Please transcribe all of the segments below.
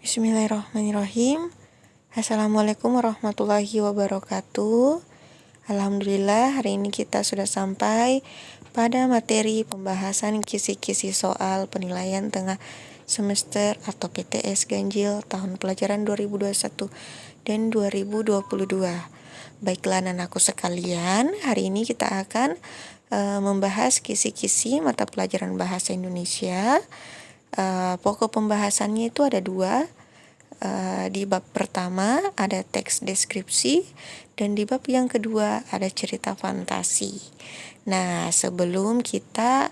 Bismillahirrahmanirrahim. Assalamualaikum warahmatullahi wabarakatuh. Alhamdulillah, hari ini kita sudah sampai pada materi pembahasan kisi-kisi soal penilaian tengah semester atau PTS ganjil tahun pelajaran 2021 dan 2022. Baiklah anak-anakku sekalian, hari ini kita akan membahas kisi-kisi mata pelajaran bahasa Indonesia. Pokok pembahasannya itu ada dua. Di bab pertama ada teks deskripsi dan di bab yang kedua ada cerita fantasi. Nah, sebelum kita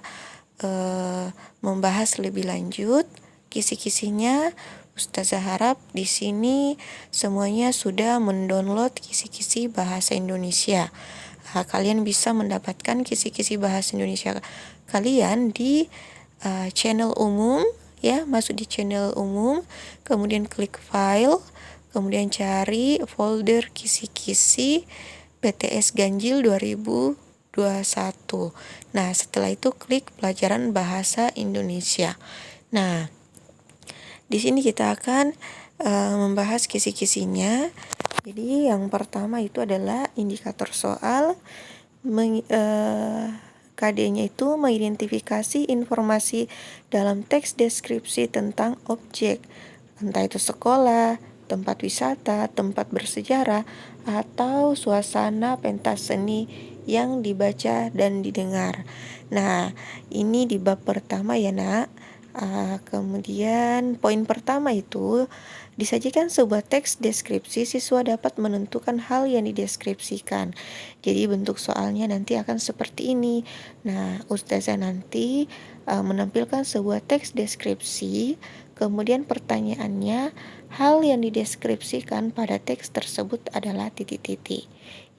membahas lebih lanjut kisi-kisinya, Ustazah harap di sini semuanya sudah mendownload kisi-kisi bahasa Indonesia. Kalian bisa mendapatkan kisi-kisi bahasa Indonesia kalian di channel umum. Ya, masuk di channel umum, kemudian klik file, kemudian cari folder kisi-kisi PTS ganjil 2021. Nah, setelah itu klik pelajaran bahasa Indonesia. Nah, di sini kita akan membahas kisi-kisinya. Jadi yang pertama itu adalah indikator soal. KD-nya itu mengidentifikasi informasi dalam teks deskripsi tentang objek, entah itu sekolah, tempat wisata, tempat bersejarah, atau suasana pentas seni yang dibaca dan didengar. Nah, ini di bab pertama ya nak. Kemudian poin pertama itu disajikan sebuah teks deskripsi, siswa dapat menentukan hal yang dideskripsikan. Jadi bentuk soalnya nanti akan seperti ini. Nah, Ustazah nanti menampilkan sebuah teks deskripsi, kemudian pertanyaannya, hal yang dideskripsikan pada teks tersebut adalah titik-titik.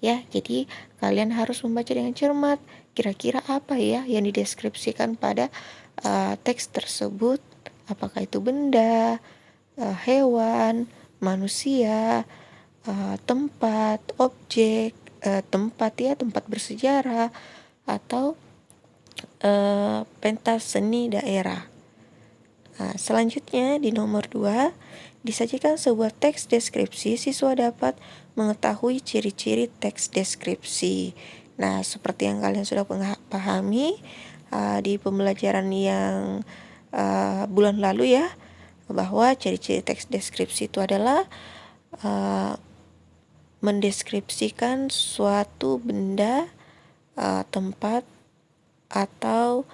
Ya, jadi kalian harus membaca dengan cermat. Kira-kira apa ya yang dideskripsikan pada teks tersebut? Apakah itu benda, hewan, manusia, tempat, objek, tempat bersejarah, atau pentas seni daerah. Selanjutnya di nomor 2, disajikan sebuah teks deskripsi, siswa dapat mengetahui ciri-ciri teks deskripsi. Nah, seperti yang kalian sudah pahami di pembelajaran yang bulan lalu ya, bahwa ciri-ciri teks deskripsi itu adalah mendeskripsikan suatu benda, tempat, atau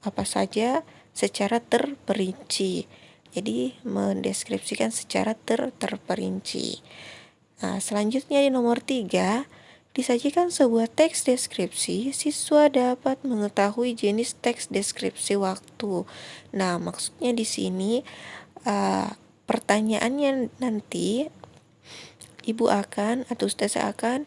apa saja secara terperinci. Jadi mendeskripsikan secara terperinci. Nah, selanjutnya di nomor 3, disajikan sebuah teks deskripsi, siswa dapat mengetahui jenis teks deskripsi waktu. Nah, maksudnya di sini pertanyaannya nanti Ibu akan atau Ustazah akan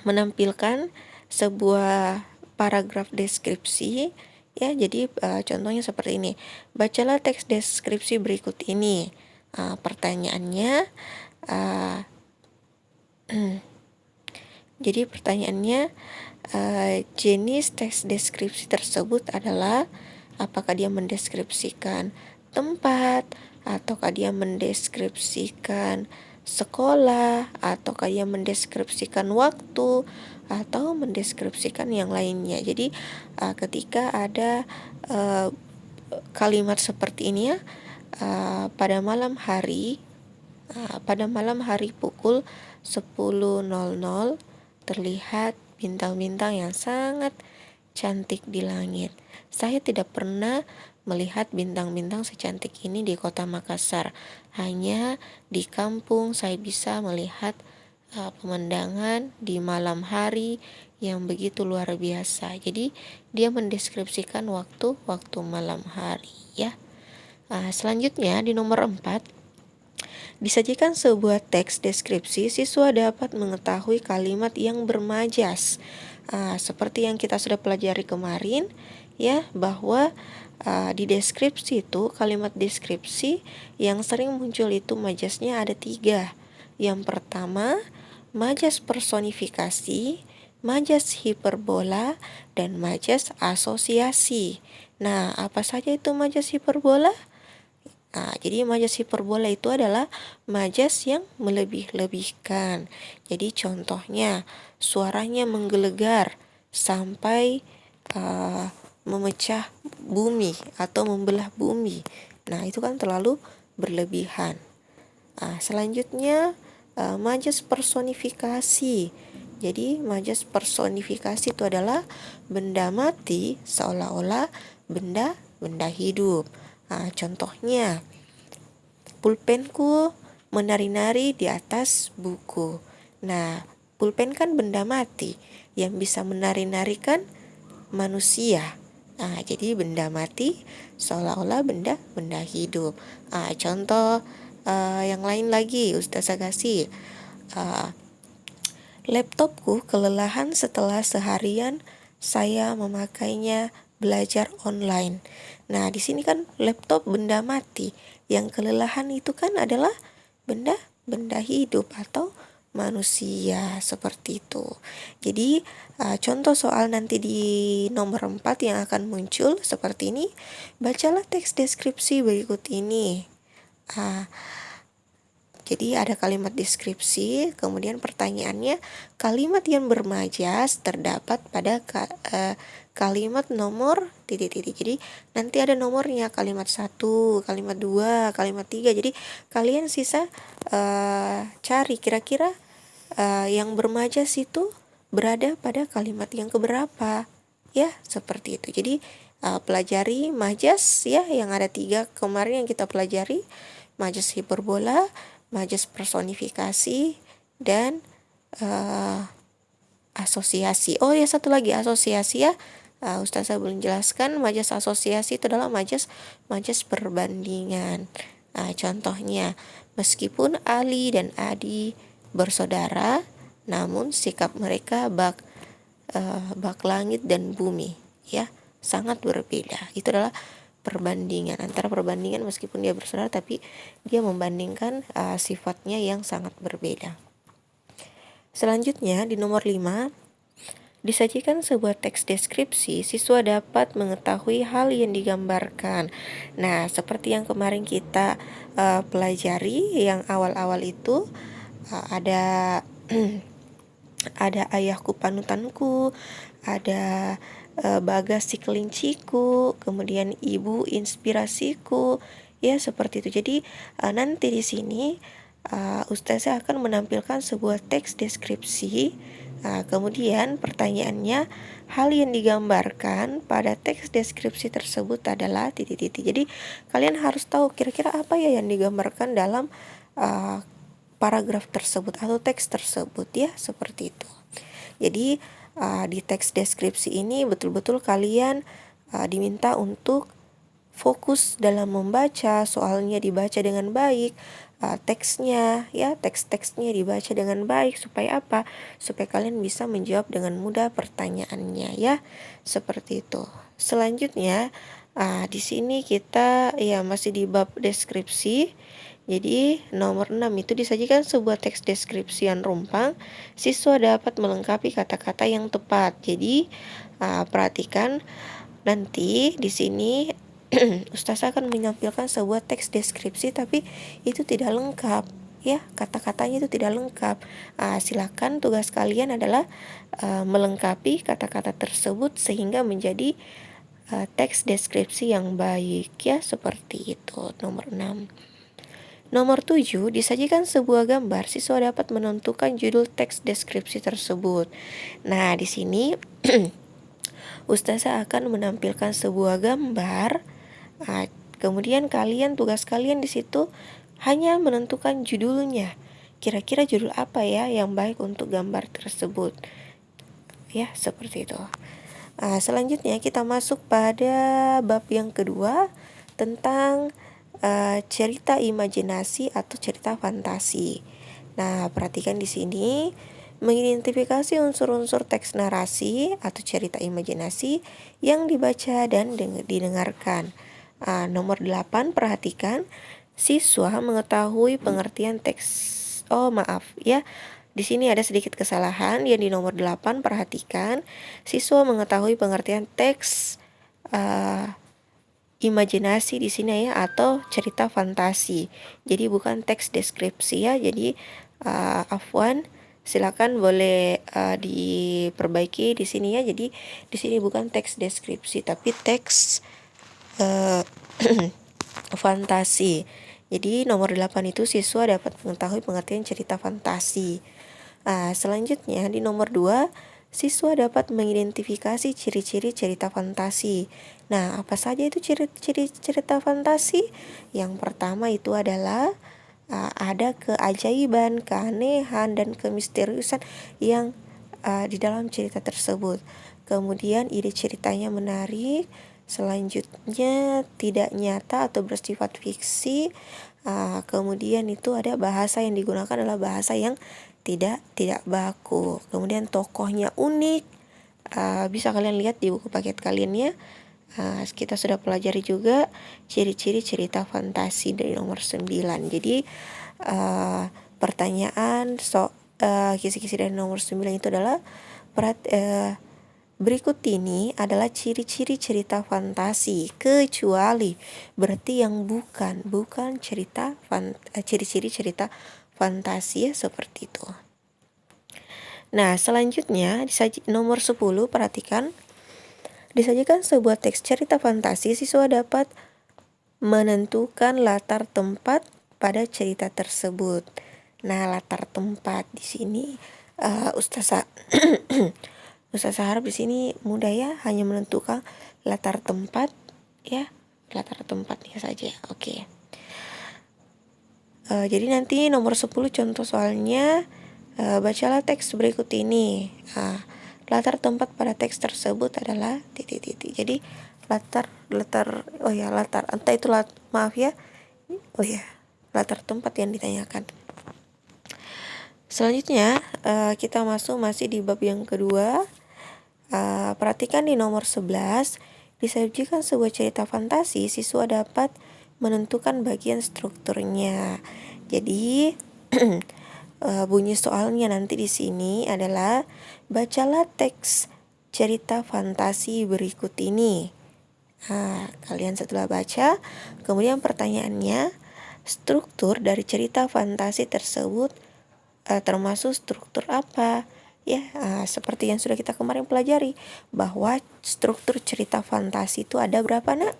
menampilkan sebuah paragraf deskripsi ya. Jadi contohnya seperti ini. Bacalah teks deskripsi berikut ini. Pertanyaannya jadi pertanyaannya jenis teks deskripsi tersebut adalah apakah dia mendeskripsikan tempat, ataukah dia mendeskripsikan sekolah, ataukah dia mendeskripsikan waktu, atau mendeskripsikan yang lainnya. Jadi ketika ada kalimat seperti ini ya, pada malam hari pukul 10.00 terlihat bintang-bintang yang sangat cantik di langit. Saya tidak pernah melihat bintang-bintang secantik ini di kota Makassar. Hanya di kampung saya bisa melihat pemandangan di malam hari yang begitu luar biasa. Jadi dia mendeskripsikan waktu malam hari ya. Selanjutnya di nomor 4, disajikan sebuah teks deskripsi, siswa dapat mengetahui kalimat yang bermajas. Seperti yang kita sudah pelajari kemarin ya, bahwa di deskripsi itu, kalimat deskripsi yang sering muncul itu majasnya ada 3. Yang pertama, majas personifikasi, majas hiperbola, dan majas asosiasi. Nah, apa saja itu majas hiperbola? Nah, jadi majas hiperbola itu adalah majas yang melebih-lebihkan. Jadi contohnya suaranya menggelegar sampai memecah bumi atau membelah bumi. Nah, itu kan terlalu berlebihan. Selanjutnya majas personifikasi. Jadi majas personifikasi itu adalah benda mati seolah-olah benda hidup. Contohnya, pulpenku menari-nari di atas buku. Nah, pulpen kan benda mati, yang bisa menari-nari kan manusia. Jadi benda mati seolah-olah benda hidup. Contoh yang lain lagi, Ustazah kasih. Laptopku kelelahan setelah seharian saya memakainya belajar online. Nah, di sini kan laptop benda mati. Yang kelelahan itu kan adalah benda hidup atau manusia, seperti itu. Jadi, contoh soal nanti di nomor 4 yang akan muncul seperti ini. Bacalah teks deskripsi berikut ini. Jadi ada kalimat deskripsi, kemudian pertanyaannya, kalimat yang bermajas terdapat pada kalimat nomor titik-titik. Jadi nanti ada nomornya, kalimat 1, kalimat 2, kalimat 3. Jadi kalian sisa cari kira-kira yang bermajas itu berada pada kalimat yang keberapa. Ya, seperti itu. Jadi pelajari majas ya, yang ada 3 kemarin yang kita pelajari. Majas hiperbola, majas personifikasi, dan asosiasi. Oh ya, satu lagi asosiasi ya. Ustazah belum jelaskan, majas asosiasi itu adalah majas perbandingan. Contohnya, meskipun Ali dan Adi bersaudara, namun sikap mereka bak langit dan bumi, ya, sangat berbeda. Itu adalah perbandingan meskipun dia bersaudara, tapi dia membandingkan sifatnya yang sangat berbeda. Selanjutnya di nomor 5, disajikan sebuah teks deskripsi, siswa dapat mengetahui hal yang digambarkan. Nah, seperti yang kemarin kita pelajari yang awal-awal itu, ada ada ayahku panutanku, ada Bagas si kelinciku, kemudian ibu inspirasiku, ya seperti itu. Jadi nanti di sini Ustazah akan menampilkan sebuah teks deskripsi. Kemudian pertanyaannya, hal yang digambarkan pada teks deskripsi tersebut adalah titik-titik. Jadi kalian harus tahu kira-kira apa ya yang digambarkan dalam paragraf tersebut atau teks tersebut, ya seperti itu. Jadi di teks deskripsi ini betul-betul kalian diminta untuk fokus dalam membaca, soalnya dibaca dengan baik, teksnya ya, teks-teksnya dibaca dengan baik. Supaya apa? Supaya kalian bisa menjawab dengan mudah pertanyaannya, ya seperti itu. Selanjutnya di sini kita ya masih di bab deskripsi. Jadi nomor 6 itu disajikan sebuah teks deskripsi yang rumpang, siswa dapat melengkapi kata-kata yang tepat. Jadi perhatikan nanti di sini Ustazah akan menampilkan sebuah teks deskripsi, tapi itu tidak lengkap, ya, kata-katanya itu tidak lengkap. Silakan tugas kalian adalah melengkapi kata-kata tersebut sehingga menjadi teks deskripsi yang baik, ya, seperti itu. Nomor 6. Nomor 7, disajikan sebuah gambar, siswa dapat menentukan judul teks deskripsi tersebut. Nah, di sini Ustazah akan menampilkan sebuah gambar. Kemudian tugas kalian di situ hanya menentukan judulnya. Kira-kira judul apa ya yang baik untuk gambar tersebut? Ya, seperti itu. Selanjutnya kita masuk pada bab yang kedua tentang cerita imajinasi atau cerita fantasi. Nah, perhatikan di sini, mengidentifikasi unsur-unsur teks narasi atau cerita imajinasi yang dibaca dan didengarkan. Nomor 8, perhatikan, siswa mengetahui pengertian teks. Di sini ada sedikit kesalahan yang di nomor 8, perhatikan, siswa mengetahui pengertian teks imajinasi di sini ya, atau cerita fantasi. Jadi bukan teks deskripsi ya. Jadi afwan, silakan boleh diperbaiki di sini ya. Jadi di sini bukan teks deskripsi tapi teks fantasi. Jadi nomor 8 itu siswa dapat mengetahui pengertian cerita fantasi. Selanjutnya di nomor 2, siswa dapat mengidentifikasi ciri-ciri cerita fantasi. Nah, apa saja itu ciri-ciri cerita fantasi? Yang pertama itu adalah ada keajaiban, keanehan, dan kemisteriusan yang di dalam cerita tersebut. Kemudian ide ceritanya menarik. Selanjutnya tidak nyata atau bersifat fiksi. Kemudian itu ada bahasa yang digunakan adalah bahasa yang tidak baku. Kemudian tokohnya unik. Bisa kalian lihat di buku paket kalian ya. Kita sudah pelajari juga ciri-ciri cerita fantasi dari nomor 9. Jadi pertanyaan kisi-kisi dari nomor 9 itu adalah berikut ini adalah ciri-ciri cerita fantasi, kecuali berarti yang bukan cerita ciri-ciri cerita fantasi ya, seperti itu. Nah, selanjutnya nomor 10, perhatikan. Disajikan sebuah teks cerita fantasi, siswa dapat menentukan latar tempat pada cerita tersebut. Nah, latar tempat di sini Ustazah harap di sini mudah ya, hanya menentukan latar tempat ya, latar tempatnya saja. Oke. Jadi nanti nomor 10 contoh soalnya, bacalah teks berikut ini. Latar tempat pada teks tersebut adalah titik-titik. Jadi latar entah itu latar tempat yang ditanyakan. Selanjutnya kita masih di bab yang kedua. Perhatikan di nomor 11, disajikan sebuah cerita fantasi, siswa dapat menentukan bagian strukturnya. Jadi bunyi soalnya nanti di sini adalah bacalah teks cerita fantasi berikut ini. Kalian setelah baca, kemudian pertanyaannya, struktur dari cerita fantasi tersebut termasuk struktur apa? Ya, seperti yang sudah kita kemarin pelajari, bahwa struktur cerita fantasi itu ada berapa, Nak?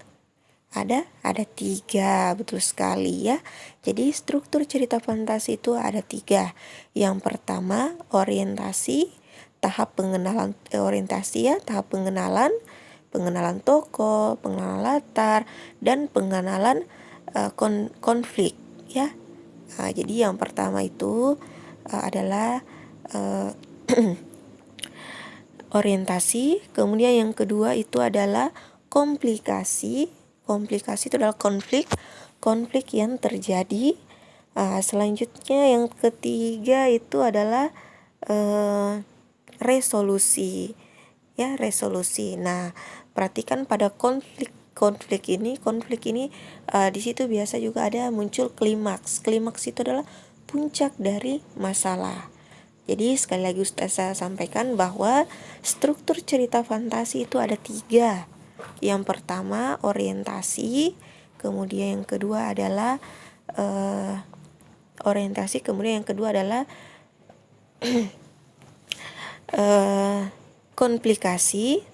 Ada 3, betul sekali ya. Jadi struktur cerita fantasi itu ada 3. Yang pertama, orientasi, tahap pengenalan tahap pengenalan tokoh, pengenalan latar, dan pengenalan konflik ya. Jadi yang pertama itu adalah orientasi, kemudian yang kedua itu adalah komplikasi itu adalah konflik yang terjadi. Selanjutnya yang ketiga itu adalah resolusi ya, resolusi. Nah, perhatikan pada konflik ini di situ biasa juga ada muncul klimaks itu adalah puncak dari masalah. Jadi sekali lagi Ustazah sampaikan bahwa struktur cerita fantasi itu ada 3. Yang pertama orientasi, kemudian yang kedua adalah orientasi, kemudian yang kedua adalah komplikasi,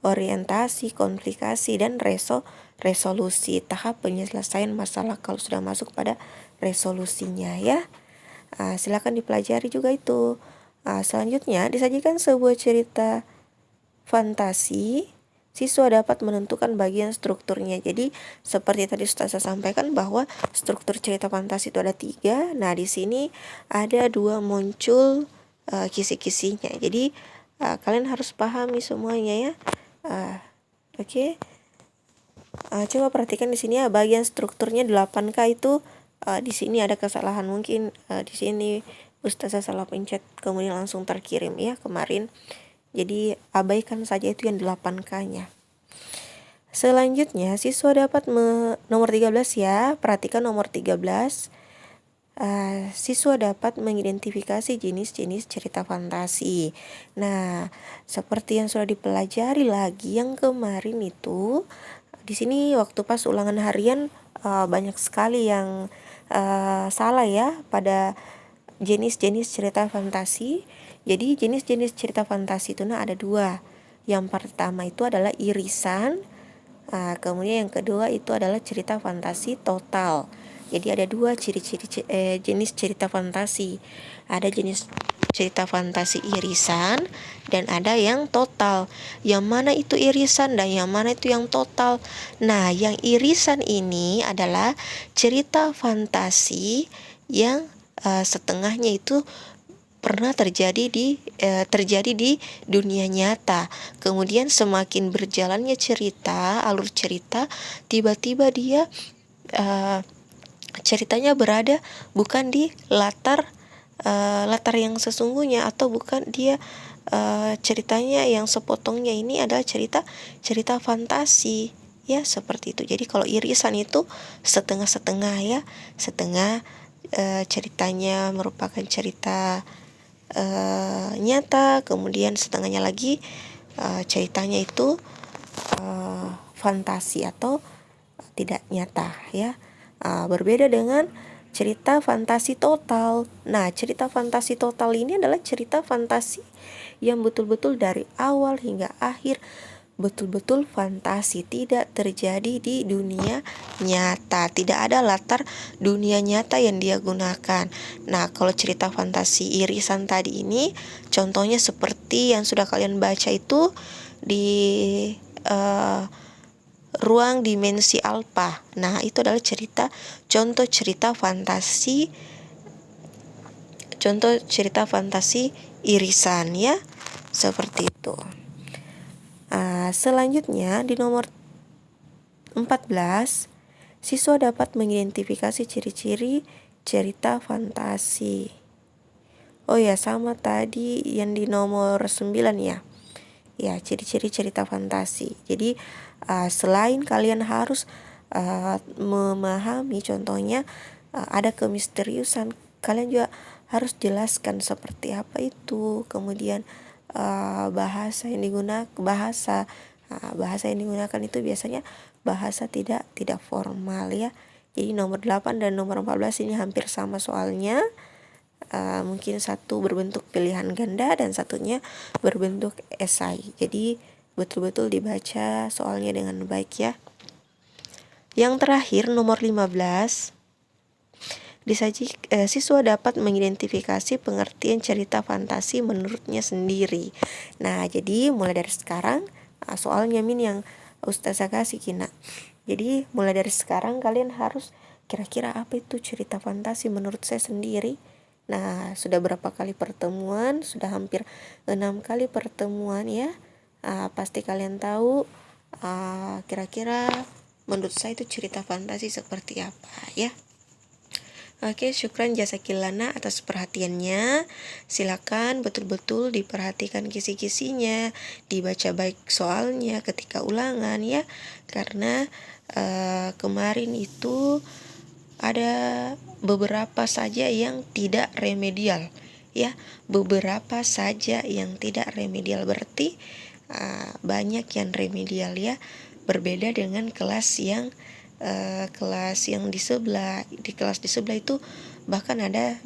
orientasi, komplikasi, dan resolusi, tahap penyelesaian masalah kalau sudah masuk pada resolusinya ya. Silakan dipelajari juga itu. Selanjutnya disajikan sebuah cerita fantasi, siswa dapat menentukan bagian strukturnya. Jadi seperti tadi Ustazah sampaikan bahwa struktur cerita fantasi itu ada 3. Nah, di sini ada 2 muncul kisi-kisinya. Jadi kalian harus pahami semuanya ya. Oke. Coba perhatikan di sini ya, bagian strukturnya 8K itu di sini ada kesalahan, mungkin di sini Ustazah salah pencet kemudian langsung terkirim ya kemarin. Jadi abaikan saja itu yang 8K-nya. Selanjutnya siswa dapat nomor 13 ya. Perhatikan nomor 13. Siswa dapat mengidentifikasi jenis-jenis cerita fantasi. Nah, seperti yang sudah dipelajari lagi yang kemarin itu, di sini waktu pas ulangan harian banyak sekali yang salah ya pada jenis-jenis cerita fantasi. Jadi jenis-jenis cerita fantasi itu ada dua. Yang pertama itu adalah irisan, kemudian yang kedua itu adalah cerita fantasi total. Jadi ada dua ciri-ciri jenis cerita fantasi. Ada jenis cerita fantasi irisan dan ada yang total. Yang mana itu irisan dan yang mana itu yang total? Nah, yang irisan ini adalah cerita fantasi yang setengahnya itu pernah terjadi di dunia nyata. Kemudian semakin berjalannya cerita, alur cerita, tiba-tiba dia ceritanya berada bukan di latar yang sesungguhnya, atau bukan dia ceritanya yang sepotongnya ini adalah cerita fantasi ya, seperti itu. Jadi kalau irisan itu setengah-setengah ya, setengah ceritanya merupakan cerita nyata, kemudian setengahnya lagi ceritanya itu fantasi atau tidak nyata ya. Berbeda dengan cerita fantasi total. Nah, cerita fantasi total ini adalah cerita fantasi yang betul-betul dari awal hingga akhir betul-betul fantasi, tidak terjadi di dunia nyata, tidak ada latar dunia nyata yang dia gunakan. Nah, kalau cerita fantasi irisan tadi ini contohnya seperti yang sudah kalian baca itu di ruang dimensi alfa. Nah, itu adalah contoh cerita fantasi irisan ya, seperti itu. Selanjutnya di nomor 14, siswa dapat mengidentifikasi ciri-ciri cerita fantasi. Oh ya, sama tadi yang di nomor 9 ya. Ya, ciri-ciri cerita fantasi. Jadi selain kalian harus memahami contohnya ada kemisteriusan, kalian juga harus jelaskan seperti apa itu. Kemudian bahasa yang digunakan itu biasanya bahasa tidak formal ya. Jadi nomor 8 dan nomor 14 ini hampir sama soalnya. Mungkin satu berbentuk pilihan ganda dan satunya berbentuk esai. Jadi betul-betul dibaca soalnya dengan baik ya. Yang terakhir nomor 15, siswa dapat mengidentifikasi pengertian cerita fantasi menurutnya sendiri. Nah, jadi mulai dari sekarang soalnya yang Ustazah kasih Kina. Jadi mulai dari sekarang kalian harus kira-kira apa itu cerita fantasi menurut saya sendiri. Nah, sudah berapa kali pertemuan? Sudah hampir 6 kali pertemuan ya. Pasti kalian tahu kira-kira menurut saya itu cerita fantasi seperti apa ya. Oke, syukran jasakilana atas perhatiannya. Silakan betul-betul diperhatikan kisi-kisinya, dibaca baik soalnya ketika ulangan ya. Karena kemarin itu ada beberapa saja yang tidak remedial ya. Beberapa saja yang tidak remedial, berarti banyak yang remedial ya. Berbeda dengan kelas yang di sebelah. Di kelas di sebelah itu bahkan ada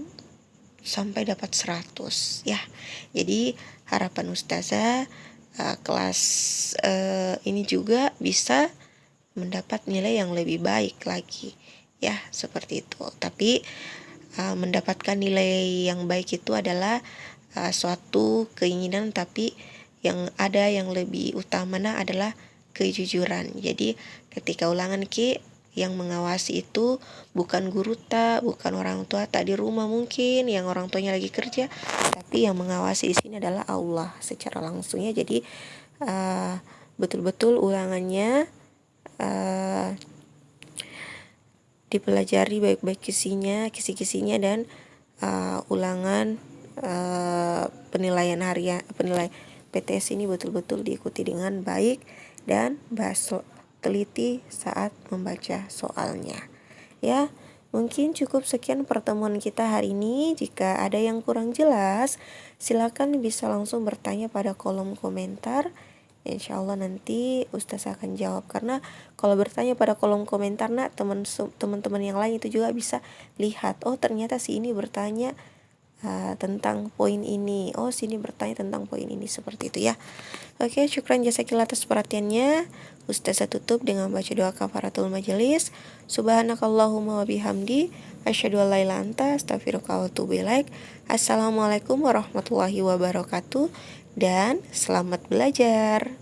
sampai dapat 100 ya. Jadi harapan Ustazah kelas ini juga bisa mendapat nilai yang lebih baik lagi ya, seperti itu. Tapi mendapatkan nilai yang baik itu adalah suatu keinginan, tapi yang lebih utamanya adalah kejujuran. Jadi ketika ulangan yang mengawasi itu bukan guru bukan orang tua di rumah mungkin, yang orang tuanya lagi kerja, tapi yang mengawasi di sini adalah Allah secara langsungnya. Jadi betul-betul ulangannya dipelajari baik-baik kisi-kisinya dan ulangan penilaian PTS ini betul-betul diikuti dengan baik dan teliti saat membaca soalnya ya. Mungkin cukup sekian pertemuan kita hari ini. Jika ada yang kurang jelas, silakan bisa langsung bertanya pada kolom komentar Insya Allah nanti Ustaz akan jawab, karena kalau bertanya pada kolom komentar teman-teman yang lain itu juga bisa lihat, oh ternyata si ini bertanya tentang poin ini, oh sini bertanya tentang poin ini, seperti itu ya. Oke, syukran jazakillah atas perhatiannya. Ustazah tutup dengan baca doa kafaratul majelis. Subhanakallahumma wa bihamdi, asyhadu an la ilaha illa anta, astaghfiruka wa atubu ilaik. Assalamualaikum warahmatullahi wabarakatuh dan selamat belajar.